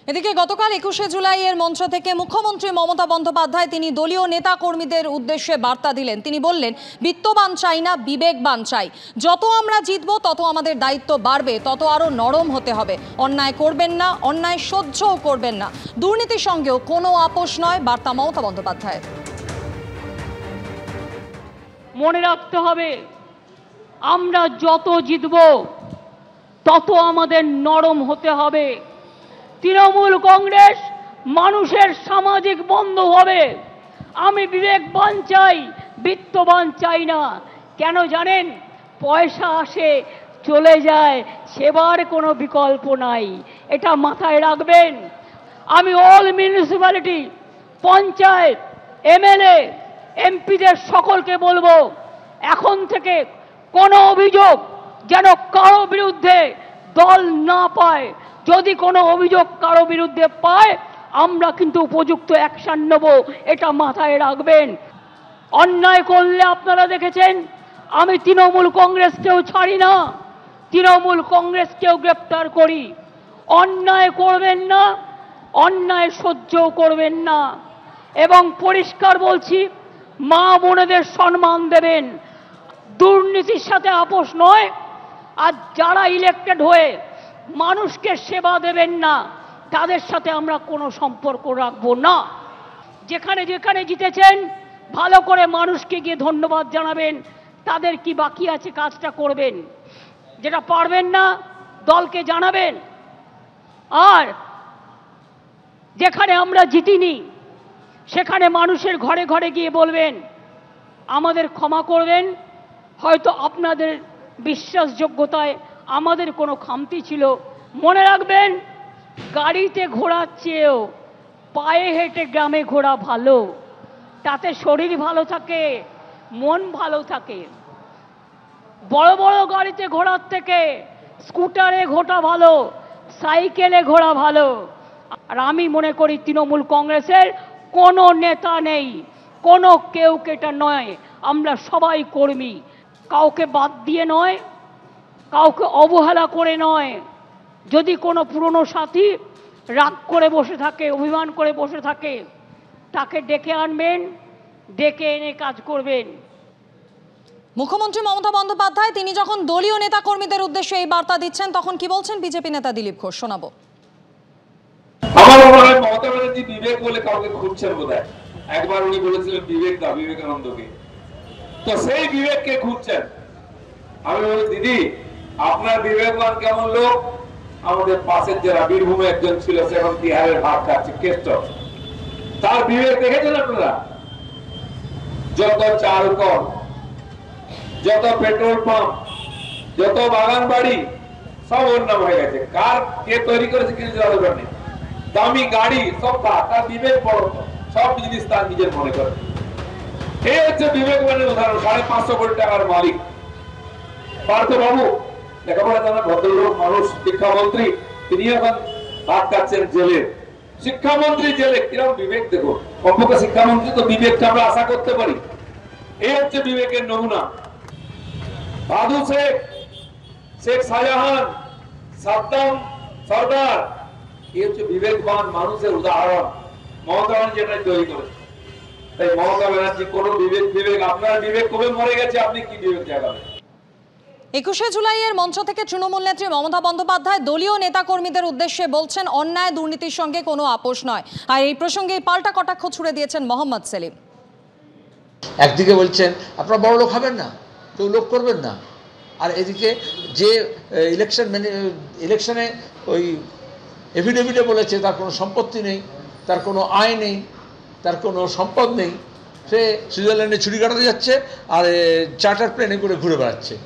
এদিকে গতকাল 21শে জুলাইয়ের মঞ্চ থেকে মুখ্যমন্ত্রী মমতা বন্দ্যোপাধ্যায় তিনি দলীয় নেতা কর্মীদের উদ্দেশ্যে বার্তা দিলেন। তিনি বললেন, বিত্তবান চাই না, বিবেকবান চাই। যত আমরা জিতব তত আমাদের দায়িত্ব বাড়বে, তত আরো নরম হতে হবে। অন্যায় করবেন না, অন্যায় সহ্যও করবেন না। দুর্নীতির সঙ্গেও কোনো আপোষ নয়, বার্তা মমতা বন্দ্যোপাধ্যায়। মনে রাখতে হবে, আমরা যত জিতব তত আমাদের নরম হতে হবে। তৃণমূল কংগ্রেস মানুষের সামাজিক বন্ধু হবে। আমি বিবেকবান চাই, বিত্তবান চাই না। কেন জানেন? পয়সা আসে চলে যায়, সেবার কোনো বিকল্প নাই, এটা মাথায় রাখবেন। আমি অল মিউনিসিপ্যালিটি, পঞ্চায়েত, এমএলএ, এমপিদের সকলকে বলবো, এখন থেকে কোনো অভিযোগ যেন কারো বিরুদ্ধে দল না পায়। যদি কোনো অভিযোগ কারো বিরুদ্ধে পায়, আমরা কিন্তু উপযুক্ত অ্যাকশন নেব, এটা মাথায় রাখবেন। অন্যায় করলে আপনারা দেখেছেন, আমি তৃণমূল কংগ্রেসকেও ছাড়ি না, তৃণমূল কংগ্রেসকেও গ্রেপ্তার করি। অন্যায় করবেন না, অন্যায় সহ্যও করবেন না। এবং পরিষ্কার বলছি, মা বোনেদের সম্মান দেবেন। দুর্নীতির সাথে আপোষ নয়। আর যারা ইলেক্টেড হয়ে মানুষকে সেবা দেবেন না, তাদের সাথে আমরা কোনো সম্পর্ক রাখবো না। যেখানে যেখানে জিতেছেন, ভালো করে মানুষকে গিয়ে ধন্যবাদ জানাবেন। তাদের কি বাকি আছে কাজটা করবেন, যেটা পারবেন না দলকে জানাবেন। আর যেখানে আমরা জিতিনি, সেখানে মানুষের ঘরে ঘরে গিয়ে বলবেন, আমাদের ক্ষমা করবেন, হয়তো আপনাদের বিশ্বাসযোগ্যতায় আমাদের কোনো খামতি ছিল। মনে রাখবেন, গাড়িতে ঘোরার চেয়েও পায়ে হেঁটে গ্রামে ঘোরা ভালো। তাতে শরীর ভালো থাকে, মন ভালো থাকে। বড় বড় গাড়িতে ঘোরার থেকে স্কুটারে ঘোরা ভালো, সাইকেলে ঘোরা ভালো। আর আমি মনে করি তৃণমূল কংগ্রেসের কোনো নেতা নেই, কোনো কেউ কেটা নয়। আমরা সবাই কর্মী, কাউকে বাদ দিয়ে নয়, কাউকে অবহেলা করে নয়। যদি কোনো পুরনো সাথী রাগ করে বসে থাকে, অভিমান করে বসে থাকে, তাকে ডেকে আনবেন, ডেকে এনে কাজ করবেন। মুখ্যমন্ত্রী মমতা বন্দ্যোপাধ্যায় তিনি যখন দলীয় নেতা কর্মীদের উদ্দেশ্যে এই বার্তা দিচ্ছেন, তখন কি বলছেন বিজেপি নেতা দিলীপ ঘোষ, শোনাবো। আমার মনে হয় মমতা ব্যানার্জি বিবেক বলে কাউকে খুঁজছেন বোধহয়। একবার উনি বলেছিলেন বিবেক দা, বিবেকানন্দকে, তো সেই বিবেককে খুঁজছেন। আমি বলি, দিদি আপনার বিবেকবান কেমন লোক? আমাদের পাশের যারা বীরভূমে একজন ছিল, সে এখন বিহারের ভাত খাচ্ছে, কেষ্ট। তার বিবেক দেখেছেন আপনারা? যত চাল কল, যত পেট্রোল পাম্প, যত বাগান বাড়ি, সব ওর নাম হয়ে গেছে। কার কে তৈরি করেছে কিছু জানা যাবে না। দামি গাড়ি সব তার বিবেক বড়, সব জিনিস তার নিজের মনে করে। এই হচ্ছে বিবেকবানের উদাহরণ। 550 কোটি টাকার মালিক পার্থ বাবু, লেখাপড়া জানা ভদ্রলোক মানুষ, শিক্ষামন্ত্রী, তিনি এখন ভাত খাচ্ছেন জেলে। শিক্ষামন্ত্রী জেলে, কিরকম বিবেক দেখো। কমপক্ষে শিক্ষামন্ত্রী তো বিবেকটা আমরা আশা করতে পারি। এই হচ্ছে বিবেকের নমুনা। বাদু শেখ, শেখ শাহজাহান, সাদ্দাম সরদার, এই হচ্ছে বিবেকবান মানুষের উদাহরণ। মমতা ব্যানার্জি যেটা তৈরি করেছে। তাই মমতা ব্যানার্জি কোন বিবেক, আপনার বিবেক কবে মরে গেছে, আপনি কি বিবেক জাগাবেন? 21শে জুলাইয়ের মঞ্চ থেকে তৃণমূল নেত্রী মমতা বন্দ্যোপাধ্যায় দলীয় নেতা কর্মীদের উদ্দেশ্যে বলছেন, অন্যায় দুর্নীতির সঙ্গে কোনো আপোষ নয়। আর এই প্রসঙ্গে পাল্টা কটাক্ষ ছুড়ে দিয়েছেন মোহাম্মদ সেলিম। একদিকে বলছেন আপনারা বড় লোক হবেন না, কেউ লোক করবেন না, আর এদিকে যে ইলেকশনে ওই এফিডেভিটে বলেছে তার কোনো সম্পত্তি নেই, তার কোনো আয় নেই, তার কোনো সম্পদ নেই, সে সুইজারল্যান্ডে ছুটি কাটাতে যাচ্ছে আর চার্টার প্লেনে করে ঘুরে বেড়াচ্ছে।